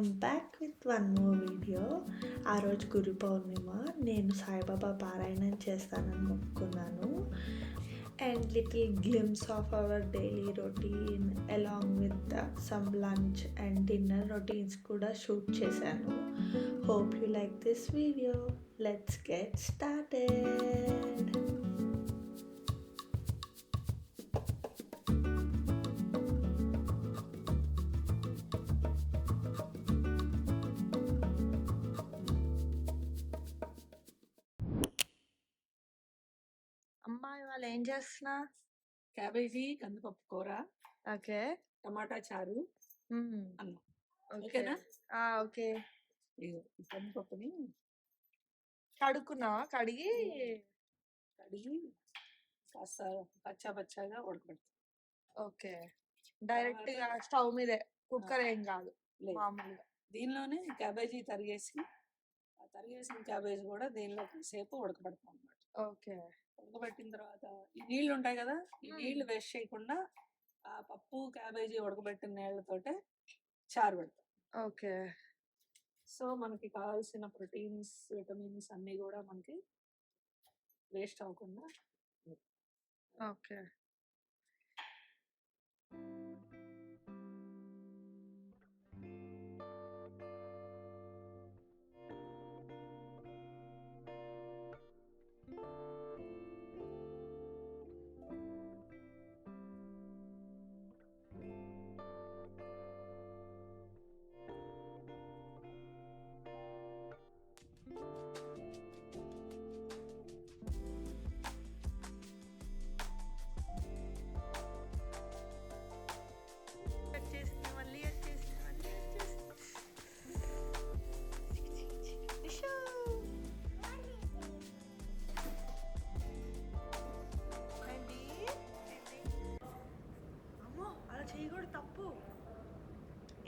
I'm back with one more video. ఆ రోజు గురు పౌర్ణిమ. నేను సాయిబాబా పారాయణం చేస్తానని మొక్కుకున్నాను. And little glimpse of our daily routine along with some lunch and dinner routines కూడా షూట్ చేశాను. Hope you like this video. Let's get started. అమ్మా ఇవాళ ఏం చేస్తున్నా? క్యాబేజీ, కందిపప్పు కూర, ఓకే. టమాటా చారు, అన్నం. ఓకే. ఓకేనా? ఓకే. ఇదిగో ఈ కందిపప్పుని కడుక్కున్నావా? కడిగి కడిగి కాస్త పచ్చాగా ఉడకబెడతాం. ఓకే. డైరెక్ట్ గా స్టవ్ మీదే, కుక్కర్ ఏం కాదు, లేదు, మామూలుగా. దీనిలోనే క్యాబేజీ తరిగేసిన క్యాబేజీ కూడా దీనిలో సేపు ఉడకబెడతాం అన్నమాట. ఓకే. ఉడకబెట్టిన తర్వాత ఈ నీళ్లు ఉంటాయి కదా, ఈ నీళ్లు వేస్ట్ చేయకుండా ఆ పప్పు క్యాబేజీ ఉడకబెట్టిన నీళ్లతోటే చారు పెడతాం. ఓకే. సో మనకి కావాల్సిన ప్రోటీన్స్, విటమిన్స్ అన్ని కూడా మనకి వేస్ట్ అవ్వకుండా. ఓకే.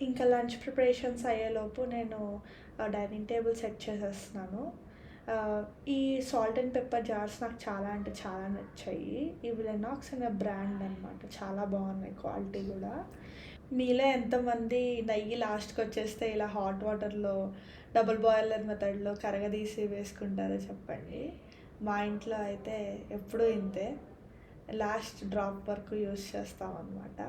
ఇంకా లంచ్ ప్రిపరేషన్స్ అయ్యేలోపు నేను డైనింగ్ టేబుల్ సెట్ చేసేస్తున్నాను. ఈ సాల్ట్ అండ్ పెప్పర్ జార్స్ నాకు చాలా అంటే చాలా నచ్చాయి. ఇవి లెనాక్స్ అనే బ్రాండ్ అనమాట. చాలా బాగున్నాయి, క్వాలిటీ కూడా. మీలో ఎంతమంది నెయ్యి లాస్ట్కి వచ్చేస్తే ఇలా హాట్ వాటర్లో డబుల్ బాయిలర్ మెథడ్లో కరగదీసి వేసుకుంటారో చెప్పండి. మా ఇంట్లో అయితే ఎప్పుడూ ఇంతే, లాస్ట్ డ్రాప్ వరకు యూస్ చేస్తాం అన్నమాట.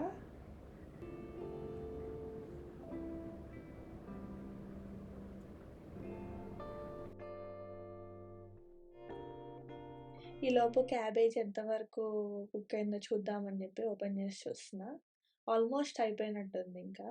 ఈలోపు క్యాబేజ్ ఎంతవరకు కుక్ అయిందో చూద్దామని చెప్పి ఓపెన్ చేసి చూస్తున్నా. ఆల్మోస్ట్ అయిపోయినట్టుంది ఇంకా.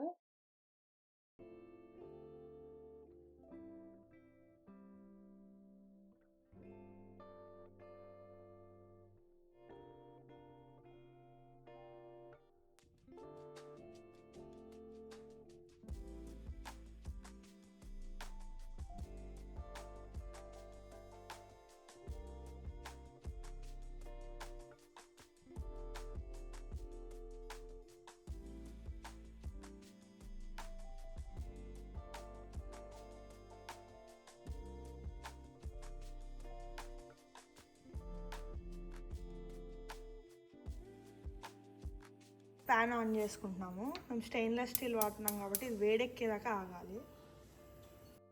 ప్యాన్ ఆన్ చేసుకుంటున్నాము. మేము స్టెయిన్లెస్ స్టీల్ వాడుతున్నాం కాబట్టి ఇది వేడెక్కేదాకా ఆగాలి.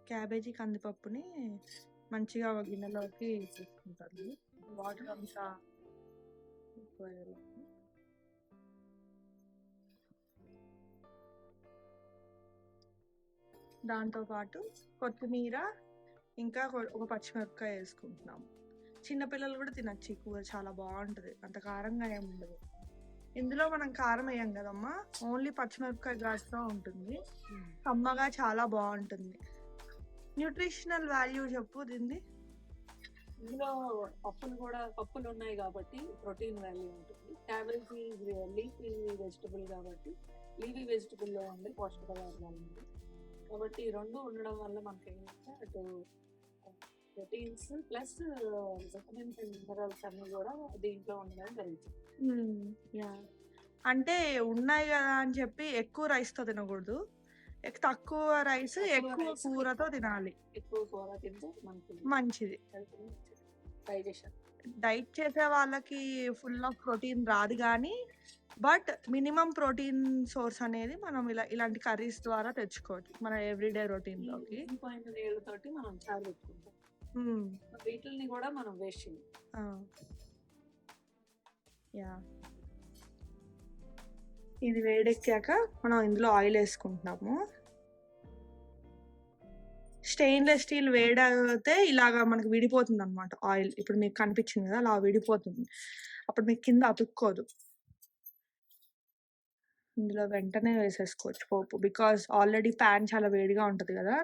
క్యాబేజీ కందిపప్పుని మంచిగా ఒక గిన్నెలోకి తీసుకుంటాను. వాటర్ అంతా దాంతోపాటు కొత్తిమీర, ఇంకా ఒక పచ్చిమిరపకాయ వేసుకుంటున్నాము. చిన్నపిల్లలు కూడా తినచ్చు ఈ కూర, చాలా బాగుంటుంది, అంత కారంగా ఏమి ఉండదు. ఇందులో మనం కారం వేయం కదమ్మా, ఓన్లీ పచ్చిమిరపకాయ ఘాటుగా ఉంటుంది, కమ్మగా చాలా బాగుంటుంది. న్యూట్రిషనల్ వాల్యూ చెప్పు దీన్ని. ఇందులో పప్పులు ఉన్నాయి కాబట్టి ప్రోటీన్ వాల్యూ ఉంటుంది. క్యాబేజీ లీఫీ వెజిటబుల్ కాబట్టి లీఫీ వెజిటబుల్లో ఉండే పోషక పదార్థాలు ఉంది కాబట్టి ఈ రెండు ఉండడం వల్ల మనకి ఏంటంటే అటు proteins plus vitamins and minerals అన్ని కూడా దీంట్లో ఉండడం జరుగుతుంది. అంటే ఉన్నాయి కదా అని చెప్పి ఎక్కువ రైస్తో తినకూడదు, తక్కువ రైస్ ఎక్కువ కూరతో తినాలి. ఎక్కువ కూర తింటే మనకి మంచిది. డైజెషన్. డైట్ చేసే వాళ్ళకి ఫుల్ ఆఫ్ ప్రోటీన్ రాదు, కానీ బట్ మినిమం ప్రోటీన్ సోర్స్ అనేది మనం ఇలాంటి కర్రీస్ ద్వారా తెచ్చుకోవచ్చు మన ఎవ్రీడే రొటీన్లోకి. ఈ పోయిన నీళ్ళతోటి మనం చారు పెట్టుకుంటాం. వీటిని కూడా మనం వేస్ట్ చేయాలి. యా, ఇది వేడెక్కాక మనం ఇందులో ఆయిల్ వేసుకుంటున్నాము. స్టెయిన్లెస్ స్టీల్ వేడైతే ఇలాగా మనకి విడిపోతుంది అనమాట ఆయిల్. ఇప్పుడు మీకు కనిపించింది కదా, అలా విడిపోతుంది. అప్పుడు మీకు కింద అతుక్కోదు. ఇందులో వెంటనే వేసేసుకోవచ్చు పోపు, బికాస్ ఆల్రెడీ ప్యాన్ చాలా వేడిగా ఉంటుంది కదా,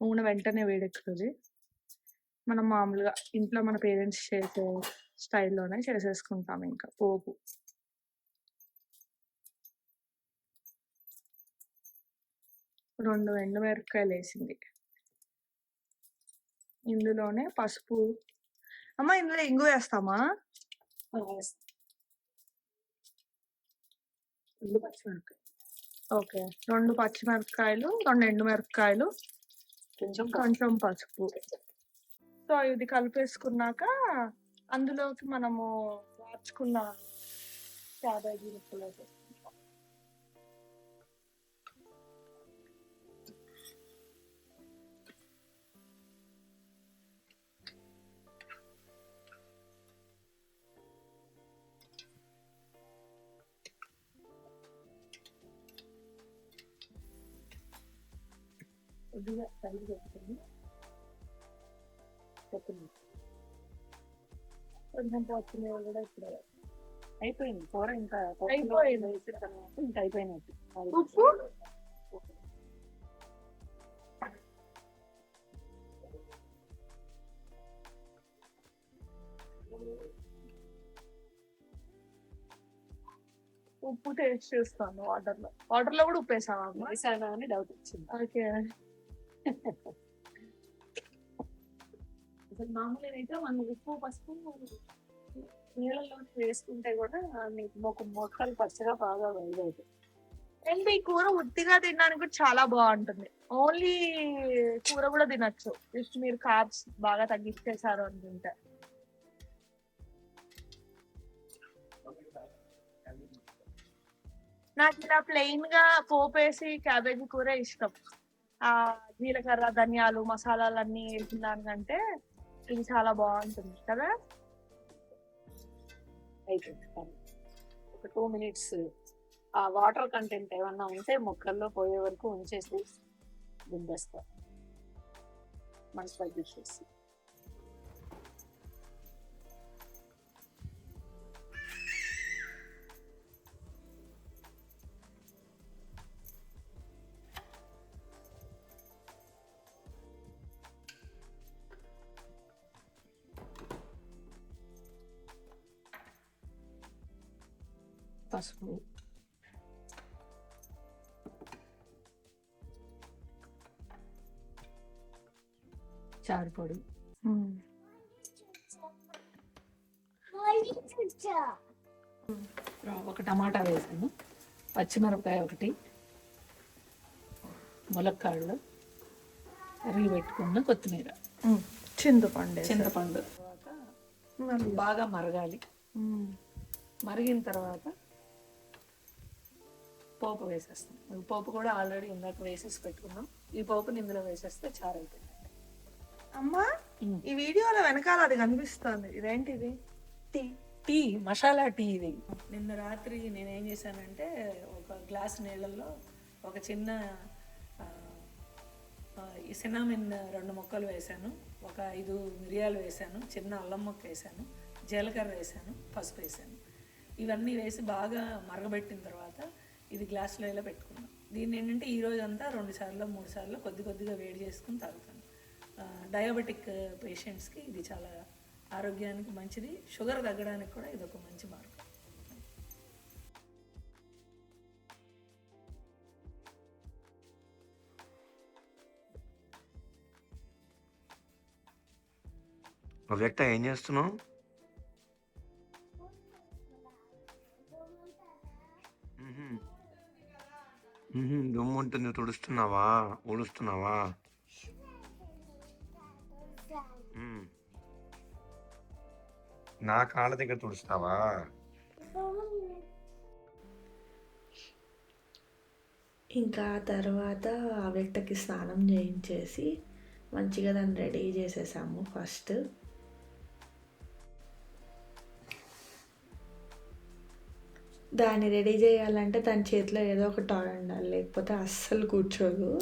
నూనె వెంటనే వేడెక్కుతుంది. మనం మామూలుగా ఇంట్లో మన పేరెంట్స్ చేసే స్టైల్లోనే చేసేసుకుంటాం ఇంకా పోపు. రెండు ఎండుమిరపకాయలు వేసింది. ఇందులోనే పసుపు. అమ్మ, ఇందులో ఇంగు వేస్తామా? ఓకే, 2 పచ్చిమిరపకాయలు, 2 ఎండుమిరపకాయలు, కొంచెం పసుపు. సో ఇది కలిపేసుకున్నాక అందులోకి మనము వార్చుకున్న క్యాబేజీ ముక్కలు వేసేసుకుంటాం. కొద్దిగా కలిపి పెట్టుకుని కొంచెం పచ్చిమిరప కూడా ఇప్పుడు అయిపోయింది. కూర ఇంకా అయిపోయింది, ఇంకా అయిపోయినట్టు. ఉప్పు ఉప్పు టేస్ట్ చూస్తాను. వాటర్లో కూడా ఉప్పు వేసావా? వేసానా అని డౌట్ వచ్చింది. ఓకే. అసలు మామూలుగా అయితే మనం ఉప్పు పసుపు నీళ్ళలో వేసుకుంటే కూడా నీకు మొక్కలు పచ్చగా బాగా అవుతాయి. అండ్ ఈ కూర ఉత్తిగా తినడానికి కూడా చాలా బాగుంటుంది. ఓన్లీ కూర కూడా తినచ్చు, జస్ట్ మీరు కార్బ్స్ బాగా తగ్గించేసారు అనుకుంటే. నాకు ఇలా ప్లెయిన్ గా పోపేసి క్యాబేజీ కూర ఇష్టం. జీలకర్ర, ధనియాలు, మసాలాలన్నీ వేసిన దానికంటే ఇది చాలా బాగుంటుంది కదా. అయిపోయింది. ఒక 2 minutes ఆ వాటర్ కంటెంట్ ఏమన్నా ఉంటే మొక్కల్లో పోయే వరకు ఉంచేసి దింపేస్తా. మనసు తగ్గించేసి పసుపు, చారు పొడి, ఒక టమాటా వేసాను, పచ్చిమిరపకాయ ఒకటి, ములక్కాడలు, తరిగి పెట్టుకున్న కొత్తిమీర, చింతపండు తర్వాత బాగా మరగాలి. మరిగిన తర్వాత పోపు వేసేస్తాం. పోపు కూడా ఆల్రెడీ ఇందాక వేసేసి పెట్టుకున్నాం. ఈ పోపుని ఇందులో వేసేస్తే చారు అయిపోయింది. అమ్మా, ఈ వీడియోలో వెనకాల అది కనిపిస్తుంది, ఇదేంటిది? Tea, masala tea. ఇది నిన్న రాత్రి నేనేం చేశానంటే ఒక గ్లాస్ నీళ్ళల్లో ఒక చిన్న సినామిన్ 2 ముక్కలు వేసాను, ఒక 5 మిరియాలు వేసాను, చిన్న అల్లం ముక్క వేసాను, జీలకర్ర వేసాను, పసుపు వేసాను. ఇవన్నీ వేసి బాగా మరగబెట్టిన తర్వాత ఇది గ్లాసులో ఇలా పెట్టుకున్నాను. దీన్ని ఏంటంటే ఈరోజు అంతా 2 సార్లు 3 సార్లు కొద్దిగా వేడి చేసుకుని తాగుతాను. డయాబెటిక్ పేషెంట్స్కి ఇది చాలా ఆరోగ్యానికి మంచిది. షుగర్ తగ్గడానికి కూడా ఇది ఒక మంచి మార్గం. వ్యక్త ఏం చేస్తున్నావు? దుమ్ము ఉంటుంది, తుడుస్తున్నావా, ఊడుస్తున్నావా? నా కాళ్ళ దగ్గర తుడుస్తావా? ఇంకా తర్వాత అవ్యక్తకి స్నానం చేయించేసి మంచిగా దాన్ని రెడీ చేసేసాము ఫస్ట్. దాన్ని రెడీ చేయాలంటే దాని చేతిలో ఏదో ఒక టాయ్ ఉండాలి, లేకపోతే అస్సలు కూర్చోదు.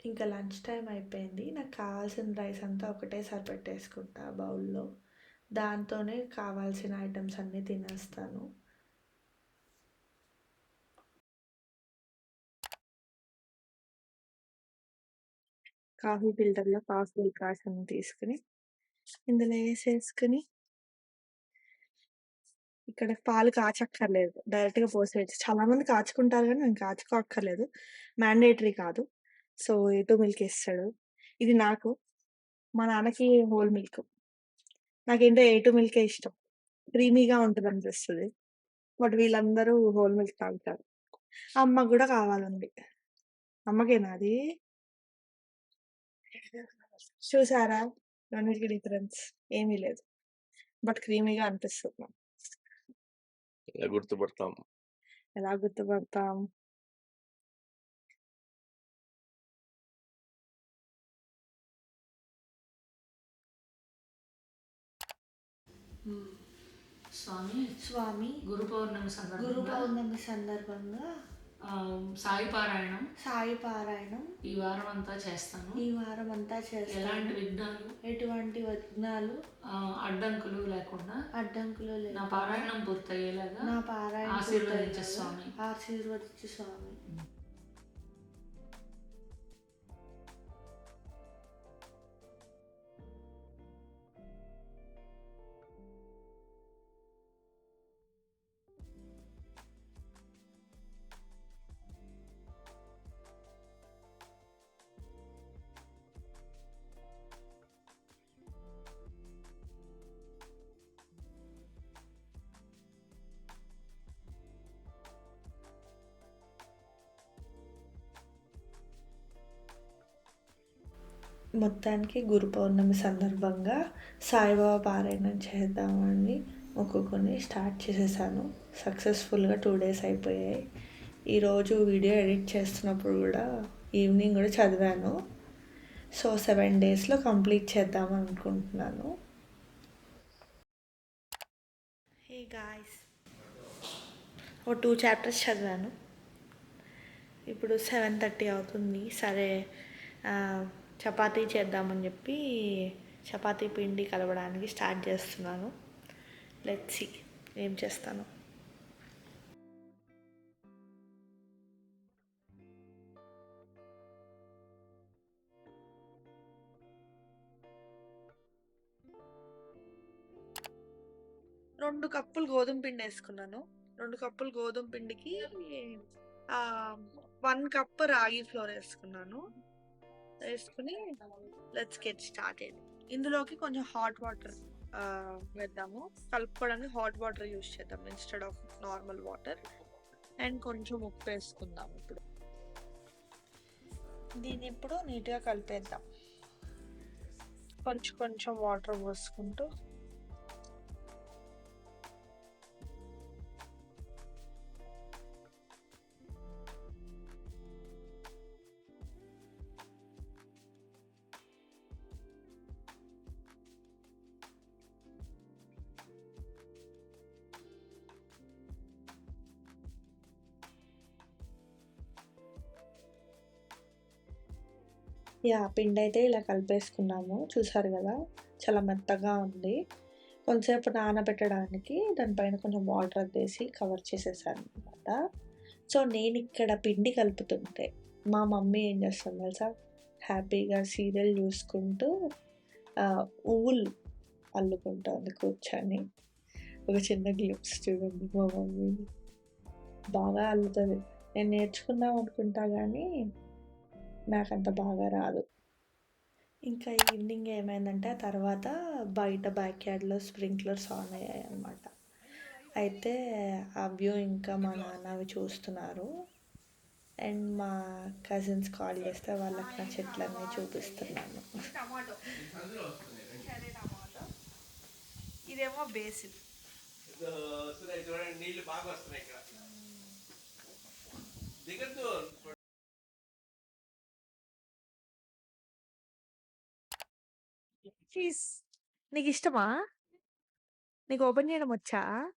ఇంకా లంచ్ టైం అయిపోయింది. నాకు కావాల్సిన రైస్ అంతా ఒకటేసారి పెట్టేసుకుంటా బౌల్లో. దాంతోనే కావాల్సిన ఐటమ్స్ అన్నీ తినేస్తాను. కాఫీ ఫిల్టర్లో కాఫీ డికాషన్ తీసుకుని ఇందులో వేసేసుకుని, ఇక్కడ పాలు కాచక్కర్లేదు, డైరెక్ట్గా పోసేయచ్చు. చాలామంది కాచుకుంటారు కానీ నేను కాచుకోక్కర్లేదు, మ్యాండేటరీ కాదు. సో A2 మిల్క్ ఇస్తాడు. ఇది నాకు, మా నాన్నకి హోల్ మిల్క్. నాకేంటో A2 మిల్కే ఇష్టం, క్రీమీగా ఉంటుంది అనిపిస్తుంది. బట్ వీళ్ళందరూ హోల్ మిల్క్ తాగుతారు. అమ్మకు కూడా కావాలండి. అమ్మకేనా అది? చూసారా రెండింటికి డిఫరెన్స్ ఏమీ లేదు, బట్ క్రీమీగా అనిపిస్తుంది నాకు. ఎలా గుర్తుపడతాం? ఎలా గుర్తుపడతాం? స్వామి గురు పౌర్ణమి సందర్భంగా సాయి పారాయణం ఈ వారం అంతా చేస్తాను. ఎలాంటి విఘ్నాలు అడ్డంకులు లేకుండా నా పారాయణం పూర్తయ్యేలాగా ఆశీర్వదించు స్వామి. మొత్తానికి గురు పౌర్ణమి సందర్భంగా సాయిబాబా పారాయణం చేద్దామని మొక్కుకొని స్టార్ట్ చేసేసాను. సక్సెస్ఫుల్గా 2 days అయిపోయాయి. ఈరోజు వీడియో ఎడిట్ చేస్తున్నప్పుడు కూడా ఈవినింగ్ కూడా చదివాను. సో 7 daysలో కంప్లీట్ చేద్దామని అనుకుంటున్నాను. హే గాయ్స్, 2 chapters చదివాను. ఇప్పుడు 7:30 అవుతుంది. సరే చపాతీ చేద్దామని చెప్పి చపాతీ పిండి కలవడానికి స్టార్ట్ చేస్తున్నాను. లెట్స్ సీ ఏం చేస్తాను. రెండు కప్పులు గోధుమ పిండి వేసుకున్నాను. 2 కప్పులు గోధుమ పిండికి 1 cup రాగి ఫ్లోర్ వేసుకుని లెట్స్ గెట్ స్టార్టెడ్. ఇందులోకి కొంచెం హాట్ వాటర్ వేద్దాము. కలుపుకోవడానికి హాట్ వాటర్ యూస్ చేద్దాం instead of normal water. And కొంచెం ఉప్పు వేసుకుందాం. ఇప్పుడు దీన్ని ఇప్పుడు నీట్గా కలిపేద్దాం. కొంచెం వాటర్ పోసుకుంటూ పిండి అయితే ఇలా కలిపేసుకున్నాము. చూసారు కదా, చాలా మెత్తగా ఉంది. కొంతసేపు నానబెట్టడానికి దానిపైన కొంచెం వాటర్ అద్దేసి కవర్ చేసేసాను అనమాట. సో నేను ఇక్కడ పిండి కలుపుతుంటే మా మమ్మీ ఏం చేస్తుంది తెలుసా, హ్యాపీగా సీరియల్ చూసుకుంటూ ఊల్ అల్లుకుంటుంది కూర్చొని. ఒక చిన్న గ్లిప్స్ చూడండి మా మమ్మీని, బాగా అల్లుతుంది. నేను నేర్చుకుందాం అనుకుంటా కానీ నాకంత బాగా రాదు. ఇంకా ఈవినింగ్ ఏమైందంటే ఆ తర్వాత బయట బ్యాక్ యార్డ్లో స్ప్రింక్లర్స్ ఆన్ అయ్యాయి అన్నమాట. అయితే ఆ వ్యూ ఇంకా మా నాన్న అవి చూస్తున్నారు. అండ్ మా కజిన్స్ కాల్ చేస్తే వాళ్ళకి నా చెట్లన్నీ చూపిస్తున్నాను. ఇదేమో బేసిన్. నీళ్ళు బాగా వస్తున్నాయి ఇక్కడ. దిగద్దు. చీజ్ నీకు ఇష్టమా? నీకు ఓపెన్ చేయడం వచ్చా?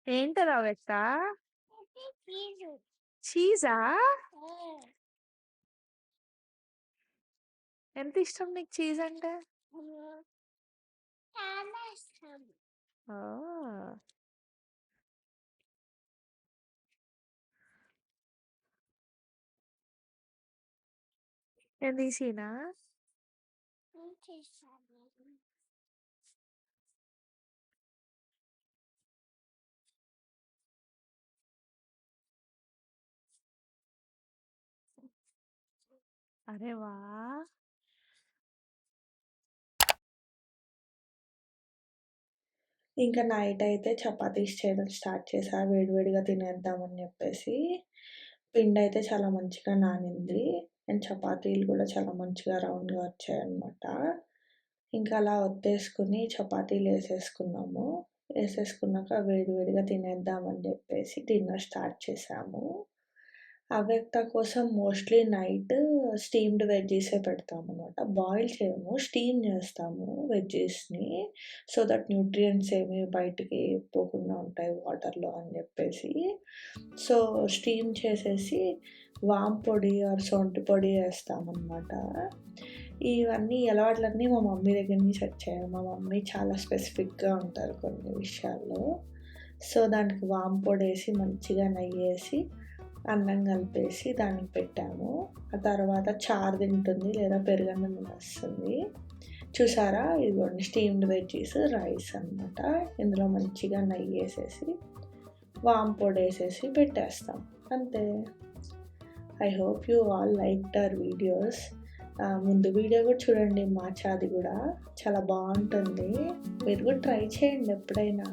ఏంటరా వెత్తా? చీజా? ఎంత ఇష్టం నీకు చీజ్ అంటే? ఆ, నేను తీసినా? అరే వా. ఇంకా నైట్ అయితే చపాతీస్ చేయడం స్టార్ట్ చేశా వేడివేడిగా తినేద్దామని చెప్పేసి. పిండి అయితే చాలా మంచిగా నానింది. అండ్ చపాతీలు కూడా చాలా మంచిగా రౌండ్గా వచ్చాయన్నమాట. ఇంకా అలా ఒత్తేసుకుని చపాతీలు వేసేసుకున్నాము. వేసేసుకున్నాక వేడివేడిగా తినేద్దామని చెప్పేసి డిన్నర్ స్టార్ట్ చేసాము. అవ్యక్త కోసం మోస్ట్లీ నైట్ స్టీమ్డ్ వెజ్జీసే పెడతామన్నమాట. బాయిల్ చేయము, స్టీమ్ చేస్తాము వెజ్జీస్ని. సో దట్ న్యూట్రియంట్స్ ఏమి బయటికి పోకుండా ఉంటాయి వాటర్లో అని చెప్పేసి. సో స్టీమ్ చేసేసి వామ్ పొడి ఆర్ సొంటి పొడి వేస్తామన్నమాట. ఇవన్నీ అలవాట్లన్నీ మా మమ్మీ దగ్గర నుంచి వచ్చాయి. మా మమ్మీ చాలా స్పెసిఫిక్గా ఉంటారు కొన్ని విషయాల్లో. సో దానికి వామ్ పొడి వేసి మంచిగా నెయ్యి వేసి అన్నం కలిపేసి దానికి పెట్టాము. ఆ తర్వాత చారు తింటుంది లేదా పెరుగన్నం వస్తుంది. చూసారా, ఇదిగోండి స్టీమ్డ్ వెజ్జీస్ రైస్ అన్నమాట. ఇందులో మంచిగా నెయ్యి వేసేసి వామ్ పొడి వేసేసి పెట్టేస్తాం అంతే. I hope you all liked our videos. ముందు వీడియో కూడా చూడండి, మాచాది కూడా చాలా బాగుంటుంది. మీరు కూడా ట్రై చేయండి ఎప్పుడైనా.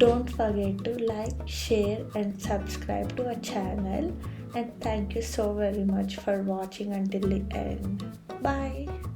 Don't forget to like, share and subscribe to our channel, and thank you so very much for watching until the end. Bye.